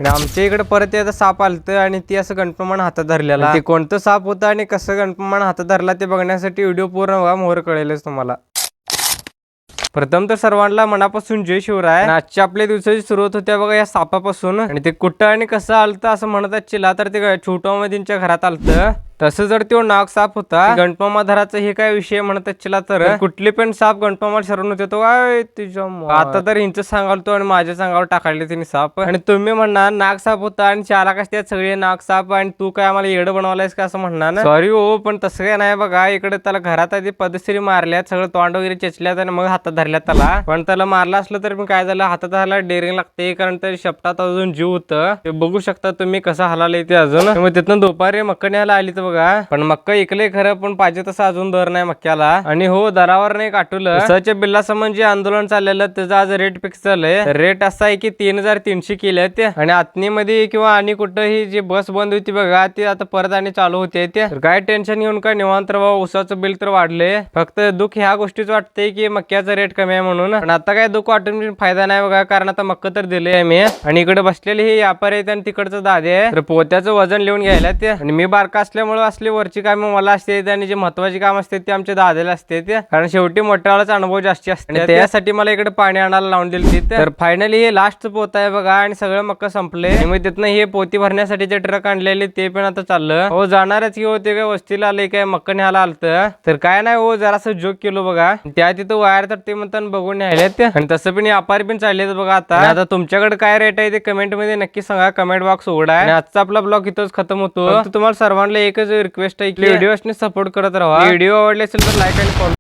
आणि आमच्या इकडे परत एकदा साप आलतं आणि ती असं गणपमान हातात धरलेला. ते कोणतं साप होतं आणि कसं गणपमान हातात धरला ते बघण्यासाठी व्हिडिओ पूर्ण बघा, मोहर कळेलच तुम्हाला. प्रथम तर सर्वांना मनापासून जय शिवराय. आजच्या आपल्या दिवसाची सुरुवात होत्या बघा या सापापासून. आणि ते कुठं आणि कसं आलतं असं म्हणत चिला तर ते छोटोमधींच्या घरात आलतं. तसं जर तो नाग साप होता गणपमाधराचा हे काय विषय म्हणत चिला तर कुठले पण साप गणपमाला शरण होते तो काय तुझ्या आता तर हिंच सांगालतो आणि माझ्या सांगावर टाकायले तिने साप. आणि तुम्ही म्हणणार नाग साप होता आणि चाला कसं सगळे नाग साप आणि तू काय आम्हाला येडं बनवलायस का असं म्हणणार ना. सॉरी हो, पण तसं काय नाही बघा. इकडे त्याला घरात आधी पदश्री मारल्यात, सगळं तोंड वगैरे चेचल्यात आणि मग हातात धरल्यात त्याला. पण त्याला मारला असलं तर मी काय झालं हातात धरायला डेअरिंग लागते, कारण त्या शेपटात अजून जीव होतं. ते बघू शकता तुम्ही कसं हलाले ते अजून. मग तिथनं दुपारी मक्का न्यायला आली तर बघा. पण मक्का इकले खरं, पण पाहिजे तसं अजून दर नाही मक्याला. आणि हो, दरावर नाही काटवलं. उसाच्या बिल्लासमोर जे आंदोलन चाललेलं त्याचं आज रेट फिक्स झालंय. रेट असा आहे की 3300 केले ते. आणि आतनीमध्ये किंवा आणि कुठंही जी बस बंद होती बघा ती आता परत आणि चालू होते ते. काय टेन्शन घेऊन काय निवांत राहा. उसाचं बिल तर वाढले, फक्त दुःख ह्या गोष्टीच वाटते की मक्याचा रेट कमी आहे म्हणून. पण आता काय दुःख वाटून फायदा नाही बघा, कारण आता मक्का तर दिले मी. आणि इकडे बसलेले हे व्यापारी आहेत आणि तिकडचं दादे आहे, तर पोत्याचं वजन लिहून घ्यायला ते. आणि मी बारका असल्यामुळे असली वरची कामं मला असते आणि जे महत्वाची काम असते ते आमच्या दादाला असते ते, कारण शेवटी मोठ्यावालाचा अनुभव जास्त असते. त्यासाठी मला इकडे पाणी आणायला लावून दिली तिथे. तर फायनली हे लास्ट पोत आहे बघा आणि सगळं मक्का संपले. मग तिथनं हे पोती भरण्यासाठी जे ट्रक आणलेले ते पण आता चाललं. हो, जाणारच की होते काय वस्तीला आले काय मक्का न्यायला आलतं, तर काय नाही हो जरासं जोक केलो बघा. त्या तिथं वायर तर ते म्हणतात बघून न्यायला ते. आणि तसं पण व्यापारी पण चालले बघा. आता तुमच्याकडे काय रेट आहे ते कमेंट मध्ये नक्की सांगा. कमेंट बॉक्स उघडा आहे. आणि आजचा आपला ब्लॉग इथंच खतम होतो. तुम्हाला सर्वांना एकच रिक्वेस्ट आहे की व्हिडिओ सपोर्ट करत राहा. व्हिडिओ आवडले असेल तर लाईक आणि फॉलो